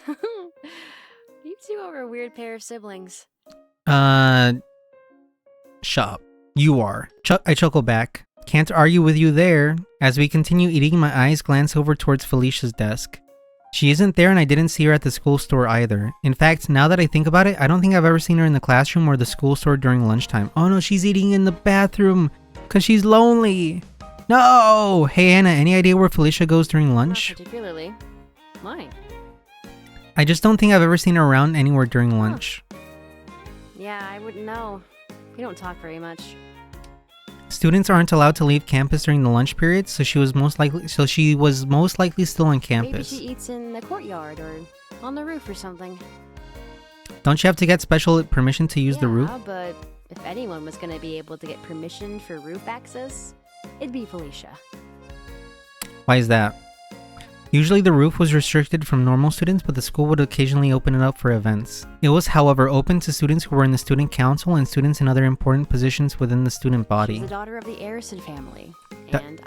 You two are a weird pair of siblings. Shop. You are. I chuckle back. Can't argue with you there. As we continue eating, my eyes glance over towards Felicia's desk. She isn't there and I didn't see her at the school store either. In fact, now that I think about it, I don't think I've ever seen her in the classroom or the school store during lunchtime. Oh no, she's eating in the bathroom because she's lonely. No! Hey Anna, any idea where Felicia goes during lunch? Not particularly. Why? I just don't think I've ever seen her around anywhere during lunch. Yeah, I wouldn't know. We don't talk very much. Students aren't allowed to leave campus during the lunch period, so she was most likely still on campus. Maybe she eats in the courtyard or on the roof or something. Don't you have to get special permission to use the roof? Yeah, but if anyone was going to be able to get permission for roof access, it'd be Felicia. Why is that? Usually the roof was restricted from normal students, but the school would occasionally open it up for events. It was, however, open to students who were in the student council and students in other important positions within the student body. She's the daughter of the Arison family.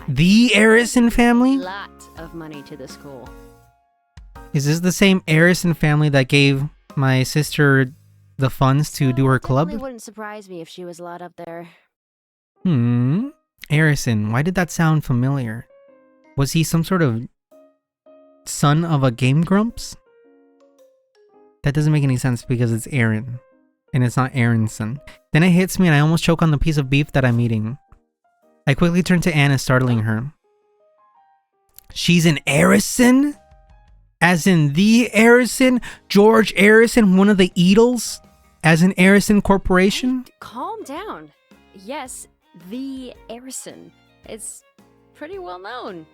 The Arison family? A lot of money to the school. Is this the same Arison family that gave my sister the funds to do her club? It wouldn't surprise me if she was a lot up there. Arison, why did that sound familiar? Was he some sort of son of a Game Grumps? That doesn't make any sense because it's Aaron. And it's not Aronson. Then it hits me and I almost choke on the piece of beef that I'm eating. I quickly turn to Anna, startling her. She's an Arison? As in the Arison? George Arison, one of the Eatles? As in Arison Corporation? Calm down. Yes, the Arison. It's pretty well known.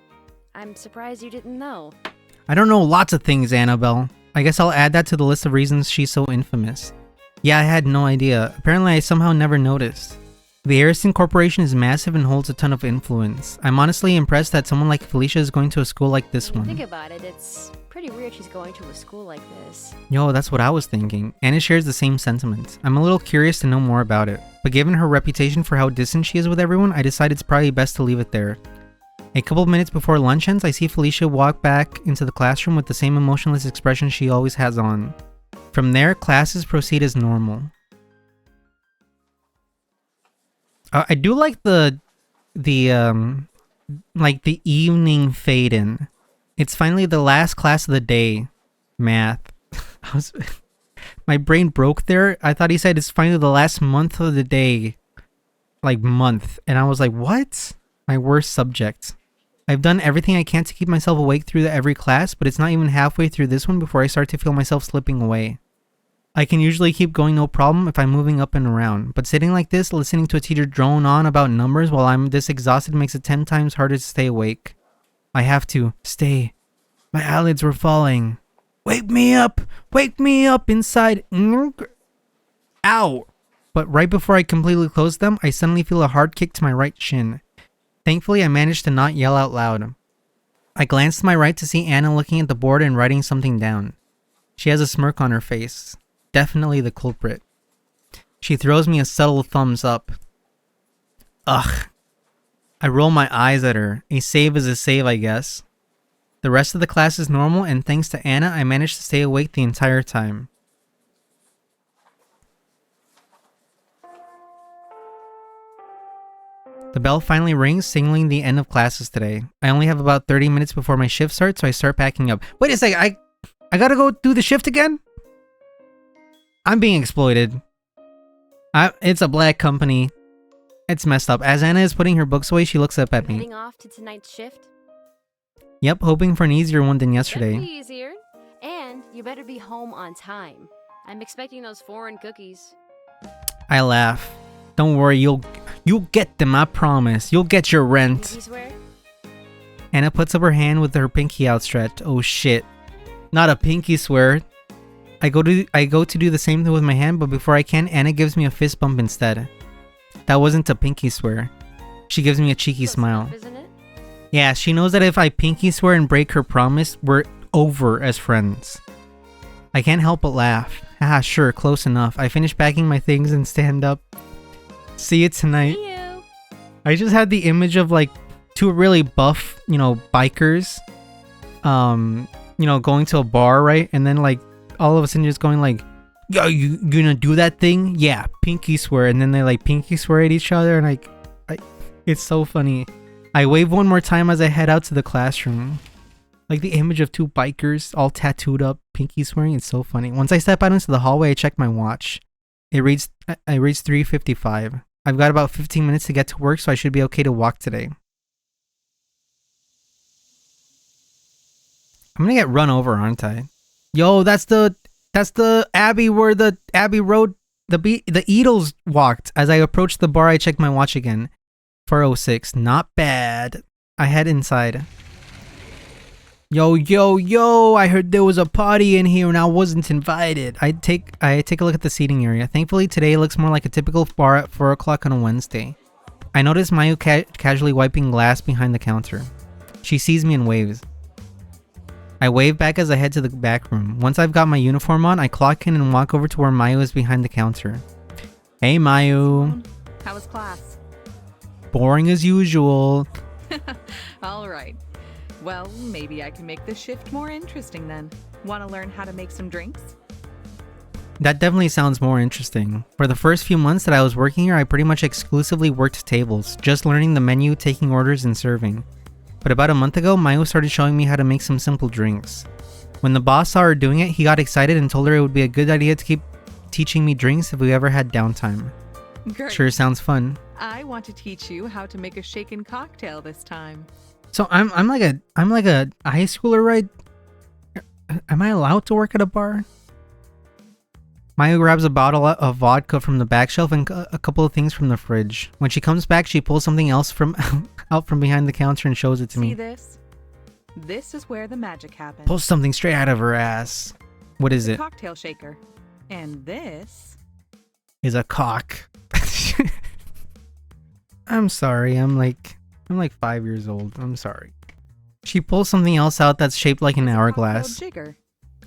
I'm surprised you didn't know. I don't know lots of things, Annabelle. I guess I'll add that to the list of reasons she's so infamous. Yeah, I had no idea. Apparently I somehow never noticed. The Arison Corporation is massive and holds a ton of influence. I'm honestly impressed that someone like Felicia is going to a school like this one. Think about it, it's pretty weird she's going to a school like this. Yo, that's what I was thinking. Anna shares the same sentiment. I'm a little curious to know more about it. But given her reputation for how distant she is with everyone, I decided it's probably best to leave it there. A couple minutes before lunch ends, I see Felicia walk back into the classroom with the same emotionless expression she always has on. From there, classes proceed as normal. I do like the evening fade in. It's finally the last class of the day. Math. My brain broke there. I thought he said it's finally the last month of the day. Like month. And I was like, what? My worst subject. I've done everything I can to keep myself awake through every class, but it's not even halfway through this one before I start to feel myself slipping away. I can usually keep going no problem if I'm moving up and around, but sitting like this, listening to a teacher drone on about numbers while I'm this exhausted makes it 10 times harder to stay awake. I have to stay. My eyelids were falling. Wake me up inside. Ow! But right before I completely close them, I suddenly feel a hard kick to my right shin. Thankfully, I managed to not yell out loud. I glanced to my right to see Anna looking at the board and writing something down. She has a smirk on her face. Definitely the culprit. She throws me a subtle thumbs up. Ugh. I roll my eyes at her. A save is a save, I guess. The rest of the class is normal, and thanks to Anna, I managed to stay awake the entire time. The bell finally rings, signaling the end of classes today. I only have about 30 minutes before my shift starts, so I start packing up. Wait a second, I gotta go do the shift again? I'm being exploited. It's a black company. It's messed up. As Anna is putting her books away, she looks up at me. Heading off to tonight's shift? Yep, hoping for an easier one than yesterday. That'll be easier. And you better be home on time. I'm expecting those foreign cookies. I laugh. Don't worry, you'll get them, I promise. You'll get your rent. You swear? Anna puts up her hand with her pinky outstretched. Oh shit. Not a pinky swear. I go to do the same thing with my hand, but before I can, Anna gives me a fist bump instead. That wasn't a pinky swear. She gives me a cheeky smile. Enough, isn't it? Yeah, she knows that if I pinky swear and break her promise, we're over as friends. I can't help but laugh. Ah, sure, close enough. I finish packing my things and stand up. See you tonight. See you. I just had the image of like two really buff, bikers, going to a bar, right? And then like all of a sudden just going like, yo, you gonna do that thing? Yeah, pinky swear. And then they like pinky swear at each other, and like, it's so funny. I wave one more time as I head out to the classroom. Like the image of two bikers all tattooed up, pinky swearing. It's so funny. Once I step out into the hallway, I check my watch. I reached 3:55. I've got about 15 minutes to get to work, so I should be okay to walk today. I'm gonna get run over, aren't I? Yo, that's the Abbey where the Abbey Road, the Eatles walked. As I approached the bar, I checked my watch again. 4:06. Not bad. I head inside. Yo, I heard there was a party in here and I wasn't invited. I take a look at the seating area. Thankfully, today looks more like a typical bar at 4 o'clock on a Wednesday. I notice Mayu casually wiping glass behind the counter. She sees me and waves. I wave back as I head to the back room. Once I've got my uniform on, I clock in and walk over to where Mayu is behind the counter. Hey, Mayu. How was class? Boring as usual. All right. Well, maybe I can make this shift more interesting then. Want to learn how to make some drinks? That definitely sounds more interesting. For the first few months that I was working here, I pretty much exclusively worked tables, just learning the menu, taking orders, and serving. But about a month ago, Mayu started showing me how to make some simple drinks. When the boss saw her doing it, he got excited and told her it would be a good idea to keep teaching me drinks if we ever had downtime. Great. Sure sounds fun. I want to teach you how to make a shaken cocktail this time. So I'm like a high schooler, right? Am I allowed to work at a bar? Maya grabs a bottle of vodka from the back shelf and a couple of things from the fridge. When she comes back, she pulls something else out from behind the counter and shows it to me. See this? This is where the magic happens. Pulls something straight out of her ass. What is it? Cocktail shaker. And this is a cock. I'm sorry. I'm like 5 years old. I'm sorry. She pulls something else out that's shaped like an hourglass. Jigger.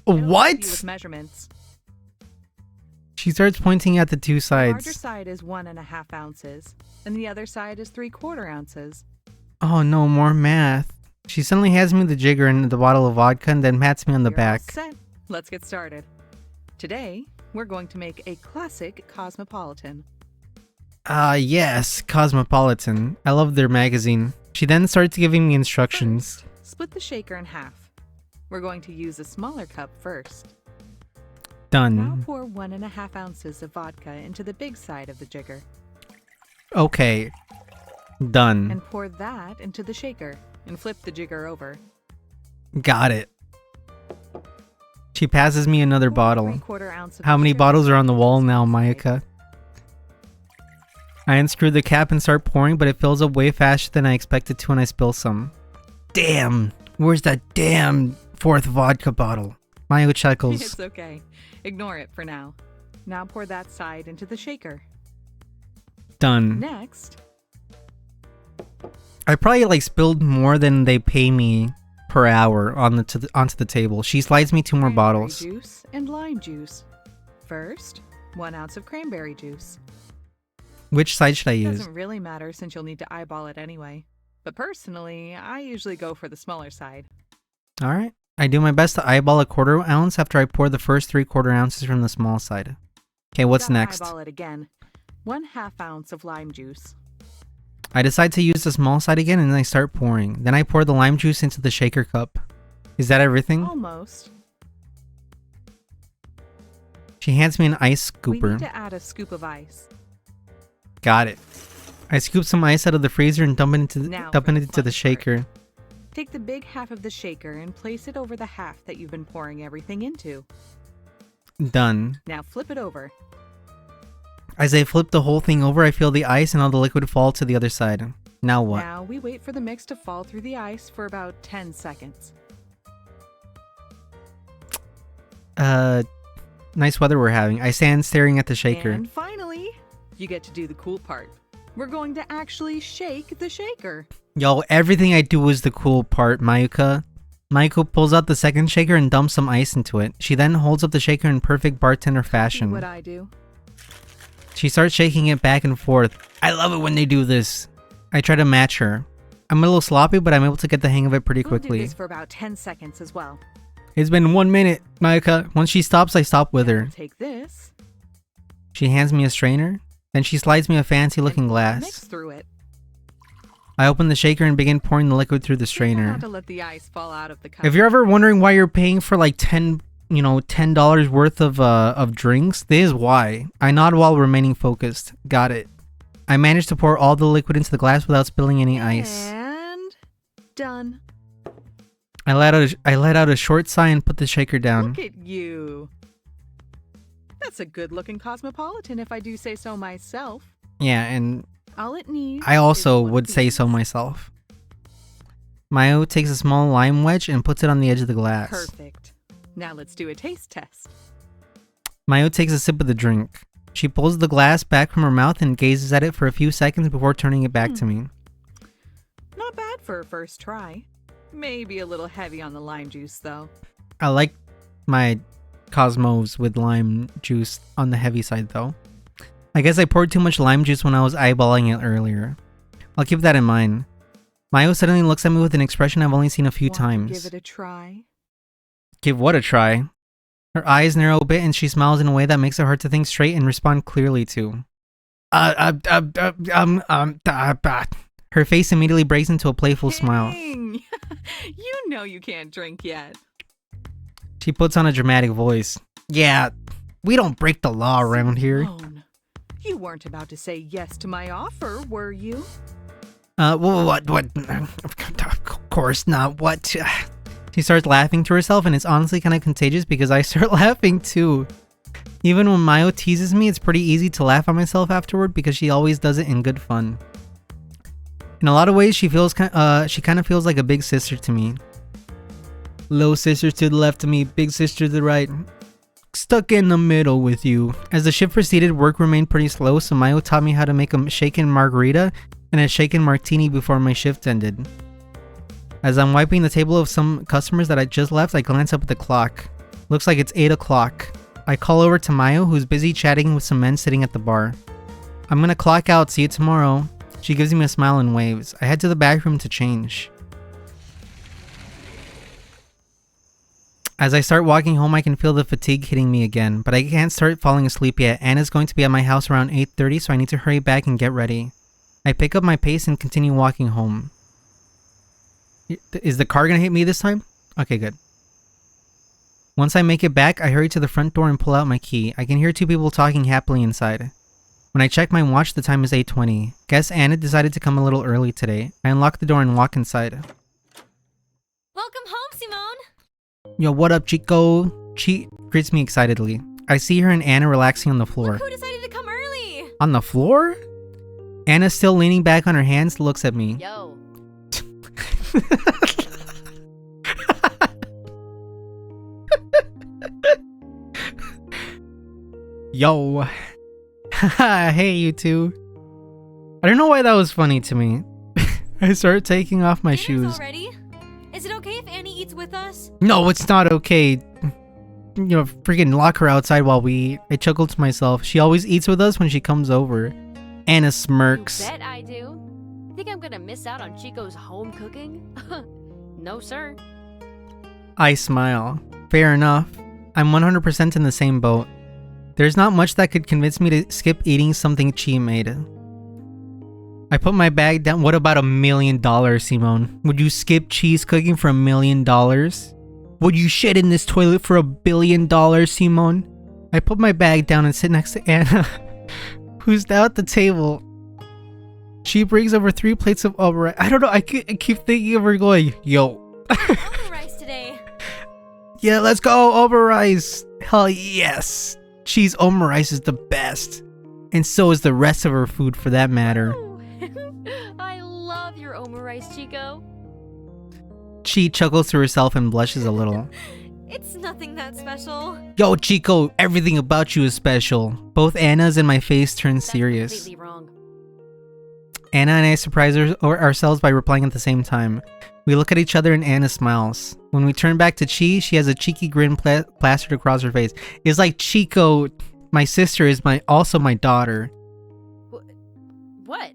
What? With measurements. She starts pointing at the two sides. The larger side is 1.5 ounces, and the other side is 3/4 ounces. Oh no, more math. She suddenly hands me the jigger and the bottle of vodka and then pats me on the You're back. All set. Let's get started. Today, we're going to make a classic cosmopolitan. Yes, Cosmopolitan. I love their magazine. She then starts giving me instructions. First, split the shaker in half. We're going to use a smaller cup first. Done. Now pour 1.5 ounces of vodka into the big side of the jigger. Okay. Done. And pour that into the shaker and flip the jigger over. Got it. She passes me another bottle. 3/4 ounce of How many sugar bottles are on the wall now, Mayuka? I unscrew the cap and start pouring, but it fills up way faster than I expected to and I spill some. Damn! Where's that damn fourth vodka bottle? Mayu chuckles. It's okay. Ignore it for now. Now pour that side into the shaker. Done. Next. I probably spilled more than they pay me per hour onto the table. She slides me 2 more bottles. Cranberry juice and lime juice. First, 1 ounce of cranberry juice. Which side should I use? Doesn't really matter since you'll need to eyeball it anyway. But personally, I usually go for the smaller side. Alright. I do my best to eyeball a 1/4 ounce after I pour the first 3/4 ounces from the small side. Okay, what's next? Eyeball it again. 1/2 ounce of lime juice. I decide to use the small side again and I start pouring. Then I pour the lime juice into the shaker cup. Is that everything? Almost. She hands me an ice scooper. We need to add a scoop of ice. Got it. I scoop some ice out of the freezer and dump it into the shaker. Take the big half of the shaker and place it over the half that you've been pouring everything into. Done. Now flip it over. As I flip the whole thing over, I feel the ice and all the liquid fall to the other side. Now what? Now we wait for the mix to fall through the ice for about 10 seconds. Nice weather we're having. I stand staring at the shaker. And finally, you get to do the cool part. We're going to actually shake the shaker. Yo, everything I do is the cool part, Mayuka. Mayuka pulls out the second shaker and dumps some ice into it. She then holds up the shaker in perfect bartender fashion. What I do. She starts shaking it back and forth. I love it when they do this. I try to match her. I'm a little sloppy, but I'm able to get the hang of it pretty quickly. We'll do this for about 10 seconds as well. It's been 1 minute, Mayuka. Once she stops, I stop with her. Take this. She hands me a strainer. Then she slides me a fancy-looking Mix glass. through it. I open the shaker and begin pouring the liquid through the strainer. To let the ice fall out of the cup. If you're ever wondering why you're paying for like $10 worth of drinks, this is why. I nod while remaining focused. Got it. I managed to pour all the liquid into the glass without spilling any ice. And done. I let out a short sigh and put the shaker down. Look at you. That's a good-looking cosmopolitan, if I do say so myself. Yeah, and All it needs. I also is one would of say these. so myself. Mayo takes a small lime wedge and puts it on the edge of the glass. Perfect. Now let's do a taste test. Mayo takes a sip of the drink. She pulls the glass back from her mouth and gazes at it for a few seconds before turning it back to me. Not bad for a first try. Maybe a little heavy on the lime juice, though. I like my Cosmos with lime juice on the heavy side, though. I guess I poured too much lime juice when I was eyeballing it earlier. I'll keep that in mind. Mayo suddenly looks at me with an expression I've only seen a few Want to times. Give it a try. Give what a try? Her eyes narrow a bit and she smiles in a way that makes it hard to think straight and respond clearly to. Her face immediately breaks into a playful smile. Dang. You know you can't drink yet. She puts on a dramatic voice. Yeah, we don't break the law around here. Simone, you weren't about to say yes to my offer, were you? What? Of course not. What? She starts laughing to herself, and it's honestly kind of contagious because I start laughing too. Even when Mayo teases me, it's pretty easy to laugh at myself afterward because she always does it in good fun. In a lot of ways, she kind of feels like a big sister to me. Little sister to the left of me, big sister to the right. Stuck in the middle with you. As the shift proceeded, work remained pretty slow, so Mayo taught me how to make a shaken margarita and a shaken martini before my shift ended. As I'm wiping the table of some customers that I just left, I glance up at the clock. Looks like it's 8 o'clock. I call over to Mayo, who's busy chatting with some men sitting at the bar. I'm gonna clock out, see you tomorrow. She gives me a smile and waves. I head to the back room to change. As I start walking home, I can feel the fatigue hitting me again, but I can't start falling asleep yet. Anna's going to be at my house around 8:30, so I need to hurry back and get ready. I pick up my pace and continue walking home. Is the car gonna hit me this time? Okay, good. Once I make it back, I hurry to the front door and pull out my key. I can hear two people talking happily inside. When I check my watch, the time is 8:20. Guess Anna decided to come a little early today. I unlock the door and walk inside. Welcome home, Simone! Yo, what up, Chico? She greets me excitedly. I see her and Anna relaxing on the floor. Look who decided to come early! On the floor? Anna, still leaning back on her hands, looks at me. Yo. Yo. Hey, you two. I don't know why that was funny to me. I started taking off my shoes. Already? Is it okay if Annie eats with us? No, it's not okay. Freaking lock her outside while we eat. I chuckle to myself. She always eats with us when she comes over. Anna smirks. You bet I do. Think I'm gonna miss out on Chico's home cooking? No, sir. I smile. Fair enough. I'm 100% in the same boat. There's not much that could convince me to skip eating something Chi made. I put my bag down. What about $1 million, Simone? Would you skip cheese cooking for $1 million? Would you shit in this toilet for $1 billion, Simone? I put my bag down and sit next to Anna, who's now at the table. She brings over 3 plates of omurice. I don't know, I keep thinking of her going, yo. Omurice today. Yeah, let's go, omurice. Hell yes. Cheese omurice is the best. And so is the rest of her food for that matter. I love your omurice, Chico. She chuckles to herself and blushes a little. It's nothing that special. Yo, Chico, everything about you is special. Both Anna's and my face turn serious. That's completely wrong. Anna and I surprise ourselves by replying at the same time. We look at each other and Anna smiles. When we turn back to Chi, she has a cheeky grin plastered across her face. It's like, Chico, my sister is also my daughter. What?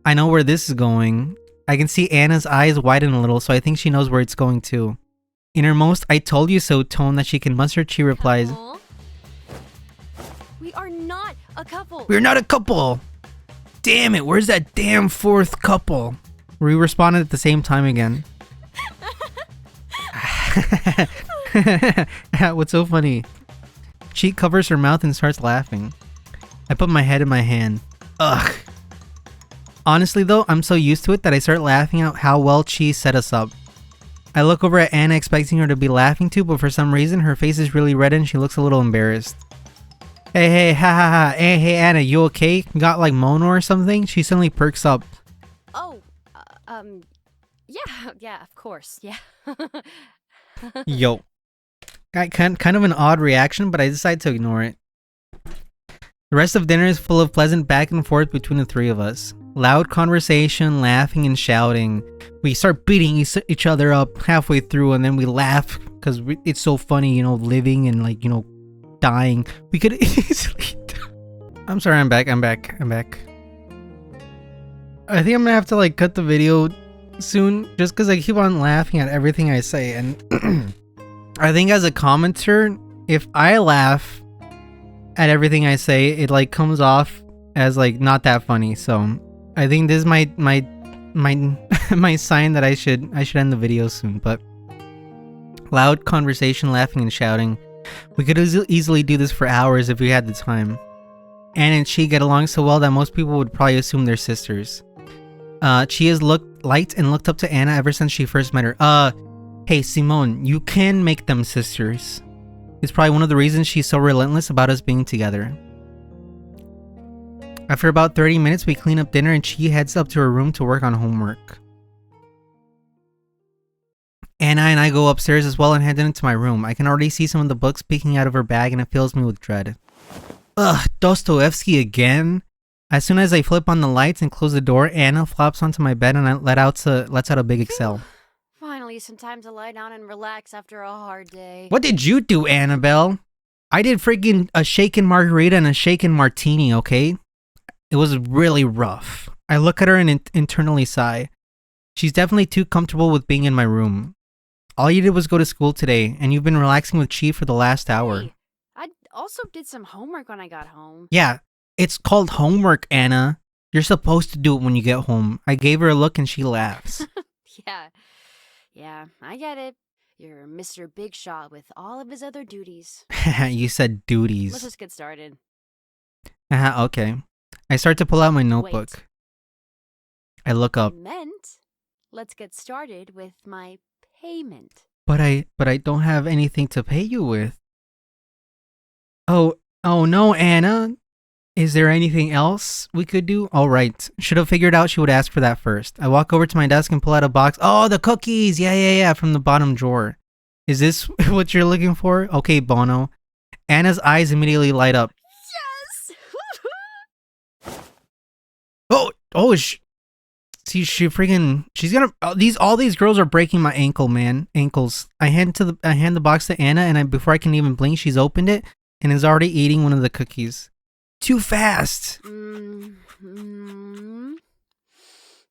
I know where this is going. I can see Anna's eyes widen a little, so I think she knows where it's going too. In her most "I told you so" tone that she can muster, she replies, Couple? We are not a couple. "We're not a couple! Damn it, where's that damn fourth couple?" We responded at the same time again. What's so funny? She covers her mouth and starts laughing. I put my head in my hand. Ugh. Honestly though, I'm so used to it that I start laughing at how well Chi set us up. I look over at Anna expecting her to be laughing too, but for some reason her face is really red and she looks a little embarrassed. Hey, ha ha ha, hey Anna, you okay? Got like mono or something? She suddenly perks up. Oh, yeah, of course, yeah. Yo. Kind of an odd reaction, but I decide to ignore it. The rest of dinner is full of pleasant back and forth between the three of us. Loud conversation, laughing and shouting. We start beating each other up halfway through and then we laugh because it's so funny, you know, living and like, you know, dying. We could easily... I'm sorry, I'm back. I think I'm gonna have to like cut the video soon just because I keep on laughing at everything I say, and I think as a commenter, if I laugh at everything I say, it like comes off as like not that funny. So I think this is my my sign that I should end the video soon. But loud conversation, laughing and shouting. We could easily do this for hours if we had the time. Anna and Chi get along so well that most people would probably assume they're sisters. Chi has liked and looked up to Anna ever since she first met her. Hey Simone, you can make them sisters. It's probably one of the reasons she's so relentless about us being together. After about 30 minutes, we clean up dinner and Chi heads up to her room to work on homework. Anna and I go upstairs as well and head into my room. I can already see some of the books peeking out of her bag and it fills me with dread. Ugh, Dostoevsky again? As soon as I flip on the lights and close the door, Anna flops onto my bed and lets out a big exhale. Finally, some time to lie down and relax after a hard day. What did you do, Annabelle? I did freaking a shaken margarita and a shaken martini, okay? It was really rough. I look at her and internally sigh. She's definitely too comfortable with being in my room. All you did was go to school today, and you've been relaxing with Chi for the last hour. Hey, I also did some homework when I got home. Yeah, it's called homework, Anna. You're supposed to do it when you get home. I gave her a look and she laughs. Yeah, I get it. You're Mr. Big Shot with all of his other duties. You said duties. Let's just get started. Okay. I start to pull out my notebook. Wait. I look up. I meant, let's get started with my payment. But I don't have anything to pay you with. Oh no, Anna. Is there anything else we could do? All right. Should have figured out she would ask for that first. I walk over to my desk and pull out a box. Oh, the cookies. Yeah, from the bottom drawer. Is this what you're looking for? Okay, Bono. Anna's eyes immediately light up. Yes! She's gonna, all these girls are breaking my ankles. I hand the box to Anna and before I can even blink, she's opened it and is already eating one of the cookies. Too fast. Mm-hmm.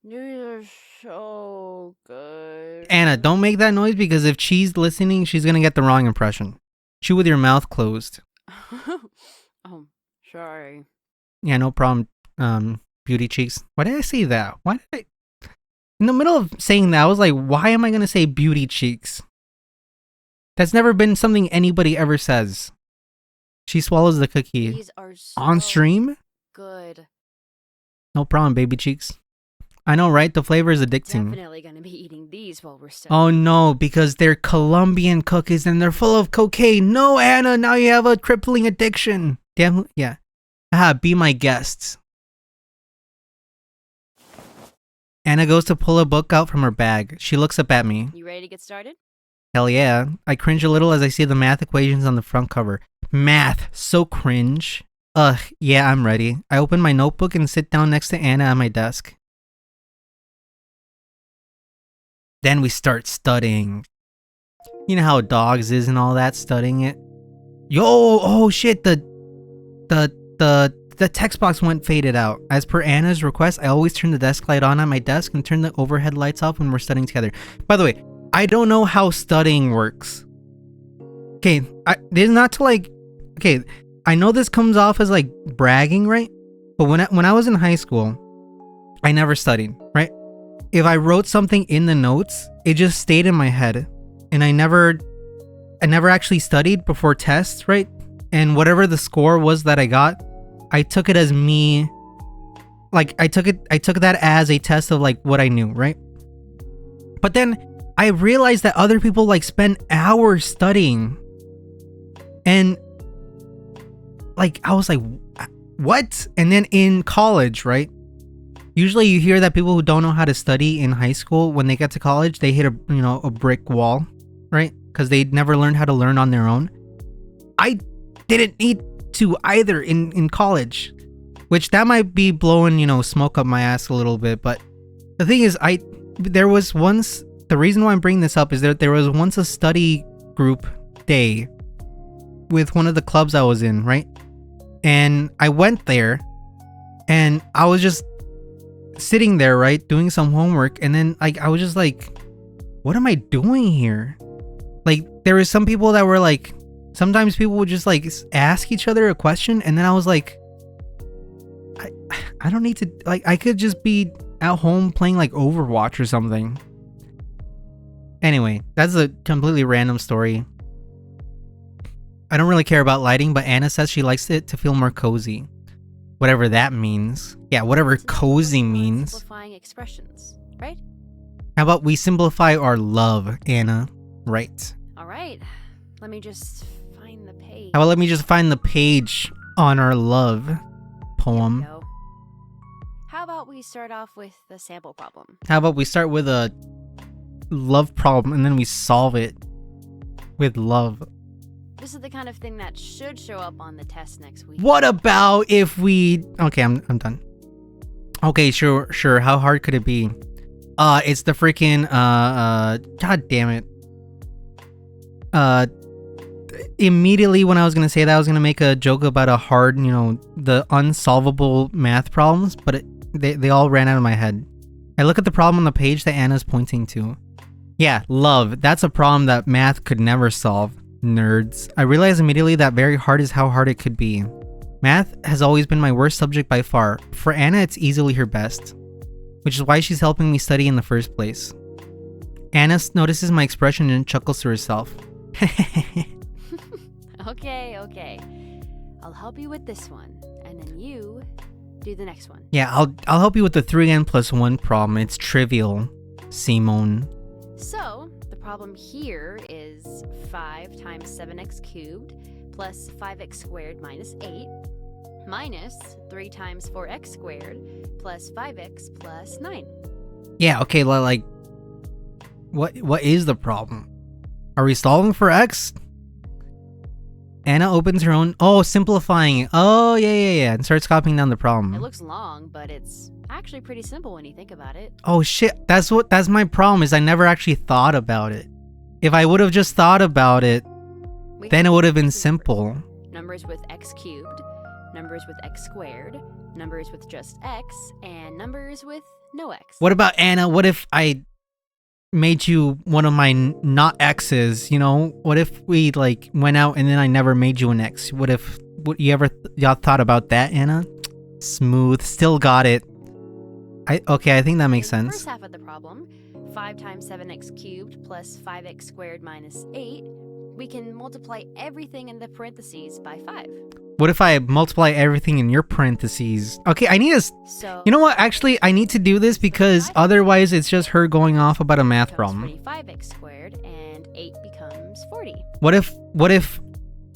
You're so good. Anna, don't make that noise because if she's listening, she's gonna get the wrong impression. Chew with your mouth closed. Oh, sorry. Yeah, no problem, beauty cheeks. Why did I say that? In the middle of saying that, I was like, why am I gonna say beauty cheeks? That's never been something anybody ever says. She swallows the cookie. These are so on stream? good. No problem, baby cheeks. I know, right? The flavor is addicting. Definitely gonna be eating these while we're studying. Oh no, because they're Colombian cookies and they're full of cocaine. No, Anna, now you have a crippling addiction. Damn, yeah. Be my guest. Anna goes to pull a book out from her bag. She looks up at me. You ready to get started? Hell yeah. I cringe a little as I see the math equations on the front cover. Math, so cringe. Ugh, yeah, I'm ready. I open my notebook and sit down next to Anna at my desk. Then we start studying. You know how dogs is and all that, studying it. Oh shit, the text box went faded out. As per Anna's request, I always turn the desk light on at my desk and turn the overhead lights off when we're studying together. By the way, I don't know how studying works. Okay, this is not to like. Okay, I know this comes off as like bragging, right? But when I was in high school, I never studied, right? If I wrote something in the notes, it just stayed in my head, and I never actually studied before tests, right? And whatever the score was that I got, I took it as me. Like I took that as a test of like what I knew, right? But then I realized that other people like spend hours studying, and like I was like, what? And then in college, right? Usually you hear that people who don't know how to study in high school, when they get to college, they hit a brick wall, right? Because they never learned how to learn on their own. I didn't need to either in college, which that might be blowing, smoke up my ass a little bit. But the thing is, there was once, the reason why I'm bringing this up is that there was once a study group day with one of the clubs I was in, right? And I went there and I was just sitting there, right, doing some homework, and then like I was just like, what am I doing here? Like there were some people that were like, sometimes people would just like ask each other a question, and then I was like, I don't need to, like, I could just be at home playing like Overwatch or something. Anyway, that's a completely random story. I don't really care about lighting, but Anna says she likes it to feel more cozy. Whatever that means. Yeah, whatever cozy means. Simplifying expressions, right? How about we simplify our love, Anna? Right. All right. Let me just find the page. How about let me just find the page on our love poem? There we go. How about we start off with the sample problem? How about we start with a love problem and then we solve it with love? This is the kind of thing that should show up on the test next week. What about if we... Okay, I'm done. Okay, sure. How hard could it be? It's the freaking... God damn it. Immediately when I was gonna say that, I was gonna make a joke about a hard, the unsolvable math problems, but they all ran out of my head. I look at the problem on the page that Anna's pointing to. Yeah, love. That's a problem that math could never solve. Nerds. I realized immediately that very hard is how hard it could be. Math has always been my worst subject by far. For Anna, it's easily her best, which is why she's helping me study in the first place. Anna notices my expression and chuckles to herself. Okay. I'll help you with this one, and then you do the next one. Yeah, I'll help you with the 3n plus 1 problem. It's trivial, Simone. So, the problem here is 5 times 7x cubed plus 5x squared minus 8 minus 3 times 4x squared plus 5x plus 9. Yeah, okay, like, what is the problem? Are we solving for x? Anna opens her own... Oh, simplifying it. Oh, yeah. And starts copying down the problem. It looks long, but it's actually pretty simple when you think about it. Oh, shit. That's my problem, is I never actually thought about it. If I would have just thought about it, then it would have been simple. Numbers with x cubed, numbers with x squared, numbers with just x, and numbers with no x. What about, Anna? What if I made you one of my not x's, What if we like went out and then I never made you an x? Y'all thought about that, Anna? Smooth. Still got it. I think that makes sense. First half of the problem, 5 times 7x cubed plus 5x squared minus 8, we can multiply everything in the parentheses by 5. What if I multiply everything in your parentheses? Okay, I need to... So, you know what? Actually, I need to do this because otherwise it's just her going off about a math problem. 25x squared and 8 becomes 40. What if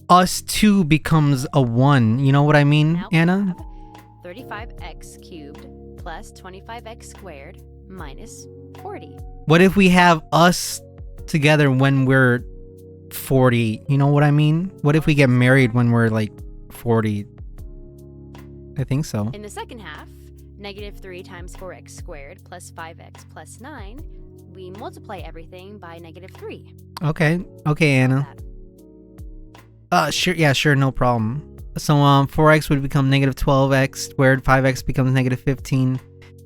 us 2 becomes a 1? You know what I mean, Now Anna? 35x cubed plus 25x squared minus 40. What if we have us together when we're 40? You know what I mean? What if we get married when we're like 40? I think so. In the second half, negative 3 times 4x squared plus 5x plus 9, we multiply everything by negative 3. Okay, Anna. Sure, no problem. So 4x would become negative 12x squared, 5x becomes negative 15,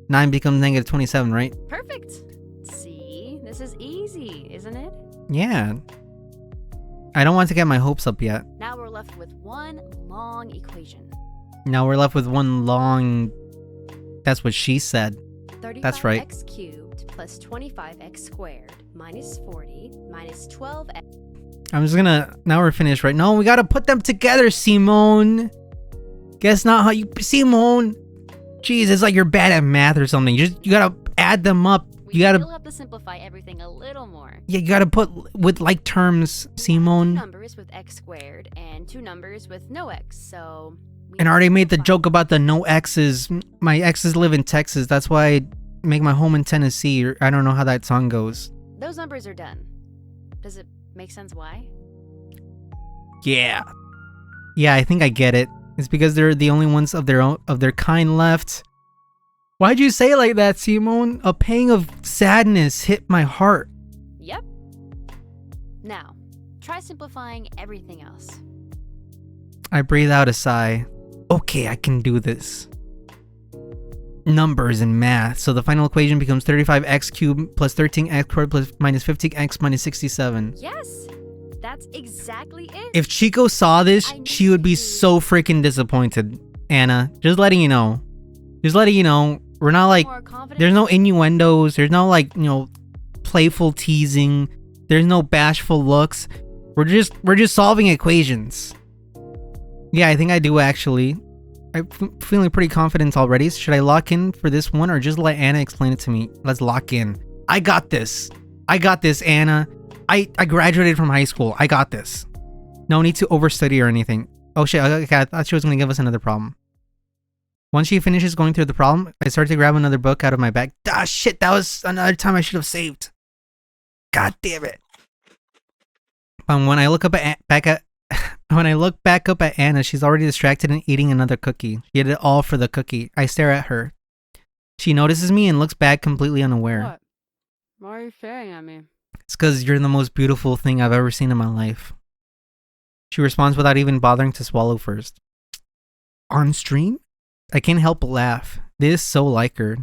9 becomes negative 27, right? Perfect. See, this is easy, isn't Yeah. I don't want to get my hopes up yet. Now we're left with one long equation. Now we're left with one long... That's what she said. 35x That's right. cubed plus 25x squared minus 40 minus 12x. I'm just gonna... Now we're finished, right? No, we gotta put them together, Simone. Guess not how you... Simone. Jeez, it's like you're bad at math or something. You gotta add them up. We still have to simplify everything a little more. Yeah, you gotta put with like terms, Simone. 2 numbers with x squared and 2 numbers with no x, so... And I already made the joke about the no X's. My exes live in Texas. That's why I make my home in Tennessee. Or I don't know how that song goes. Those numbers are done. Does it make sense why? Yeah. Yeah, I think I get it. It's because they're the only ones of their kind left. Why'd you say it like that, Simone? A pang of sadness hit my heart. Yep. Now, try simplifying everything else. I breathe out a sigh. Okay, I can do this. Numbers and math. So the final equation becomes 35x cubed plus 13x squared plus minus 15x minus 67. Yes, that's exactly it. If Chico saw this, she would be so freaking disappointed. Anna, just letting you know. Just letting you know, we're not like, there's no innuendos, there's no like, you know, playful teasing, there's no bashful looks. We're just solving equations. Yeah, I think I do actually. I'm feeling pretty confident already. Should I lock in for this one or just let Anna explain it to me? Let's lock in. I got this. I got this, Anna. I graduated from high school. I got this. No need to overstudy or anything. Oh shit, okay, I thought she was gonna give us another problem. Once she finishes going through the problem, I start to grab another book out of my bag. Ah shit, that was another time I should have saved. God damn it. When I look back up at Anna, she's already distracted and eating another cookie. She did it all for the cookie. I stare at her. She notices me and looks back completely unaware. What? Why are you staring at me? It's because you're the most beautiful thing I've ever seen in my life. She responds without even bothering to swallow first. On stream? I can't help but laugh. This is so like her.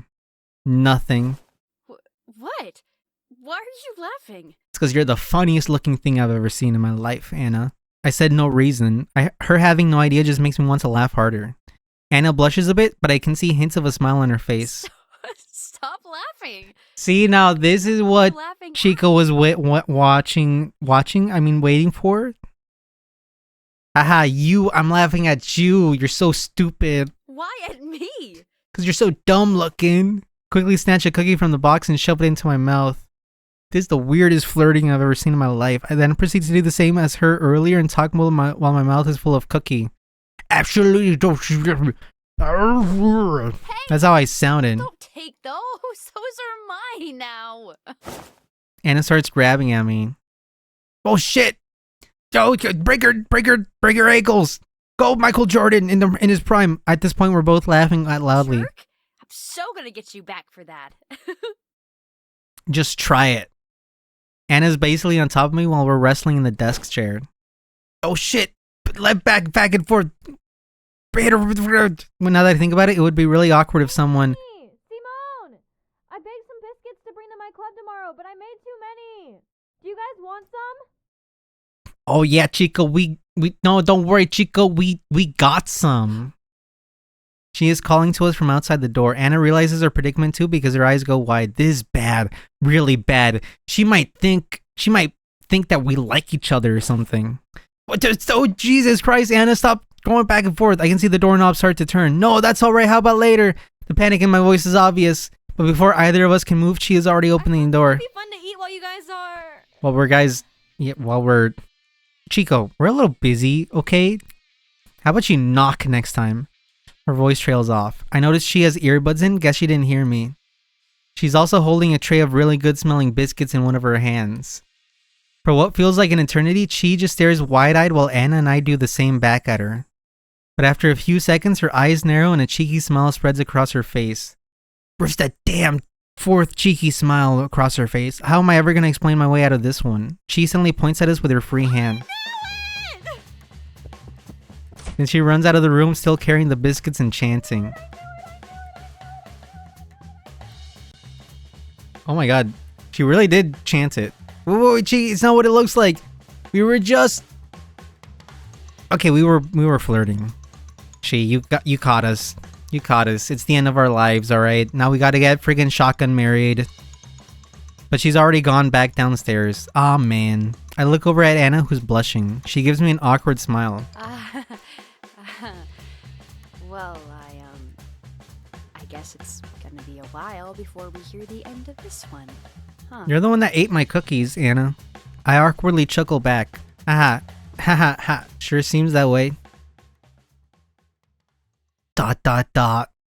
Nothing. What? Why are you laughing? It's because you're the funniest looking thing I've ever seen in my life, Anna. I said no reason. Her having no idea just makes me want to laugh harder. Anna blushes a bit, but I can see hints of a smile on her face. Stop laughing. See, now this is what Chico was waiting for. Aha, I'm laughing at you. You're so stupid. Why at me? Because you're so dumb looking. Quickly snatch a cookie from the box and shove it into my mouth. This is the weirdest flirting I've ever seen in my life. I then proceed to do the same as her earlier and talk while my mouth is full of cookie. Absolutely don't. Hey, that's how I sounded. Don't take those. Those are mine now. Anna starts grabbing at me. Oh shit! Oh, break her ankles. Go, Michael Jordan in his prime. At this point, we're both laughing out loudly. Jerk. I'm so gonna get you back for that. Just try it. Anna's basically on top of me while we're wrestling in the desk chair. Oh shit! Left back and forth. Well, now that I think about it, it would be really awkward if someone... Hey, Simone! I baked some biscuits to bring to my club tomorrow, but I made too many. Do you guys want some? Oh yeah, Chico, no, don't worry, Chico, we got some. She is calling to us from outside the door. Anna realizes her predicament too because her eyes go wide. This is bad, really bad. She might think that we like each other or something. Oh Jesus Christ, Anna, stop going back and forth. I can see the doorknob start to turn. No, that's all right. How about later? The panic in my voice is obvious, but before either of us can move, she is already opening the door. It'd be fun to eat while you guys are. While we're Chico, we're a little busy, okay? How about you knock next time? Her voice trails off. I noticed she has earbuds in. Guess she didn't hear me. She's also holding a tray of really good smelling biscuits in one of her hands. For what feels like an eternity, Chi just stares wide-eyed while Anna and I do the same back at her. But after a few seconds, her eyes narrow and a cheeky smile spreads across her face. Where's that damn fourth cheeky smile across her face? How am I ever going to explain my way out of this one? Chi suddenly points at us with her free hand. Then she runs out of the room, still carrying the biscuits and chanting. Oh my god, she really did chant it. Whoa, gee, it's not what it looks like. We were just... Okay, we were flirting. You caught us. You caught us. It's the end of our lives, alright? Now we gotta get friggin' shotgun married. But she's already gone back downstairs. Aw, man. I look over at Anna, who's blushing. She gives me an awkward smile. Well, I guess it's gonna be a while before we hear the end of this one. Huh. You're the one that ate my cookies, Anna. I awkwardly chuckle back. Haha. Haha ha. Sure seems that way. ...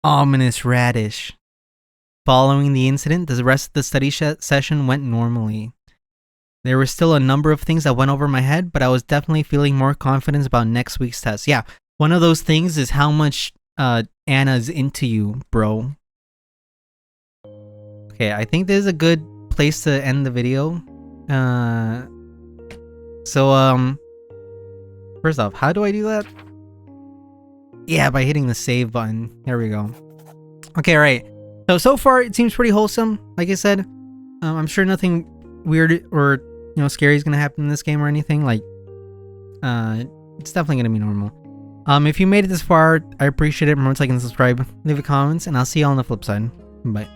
Ominous radish. Following the incident, the rest of the study session went normally. There were still a number of things that went over my head, but I was definitely feeling more confidence about next week's test. Yeah, one of those things is how much Anna's into you, bro. Okay, I think this is a good place to end the video. First off, how do I do that? Yeah, by hitting the save button. There we go. Okay, right. So far it seems pretty wholesome. Like I said, I'm sure nothing weird or scary is gonna happen in this game or anything. Like, it's definitely gonna be normal. If you made it this far, I appreciate it. Remember to like and subscribe, leave a comment, and I'll see you all on the flip side. Bye.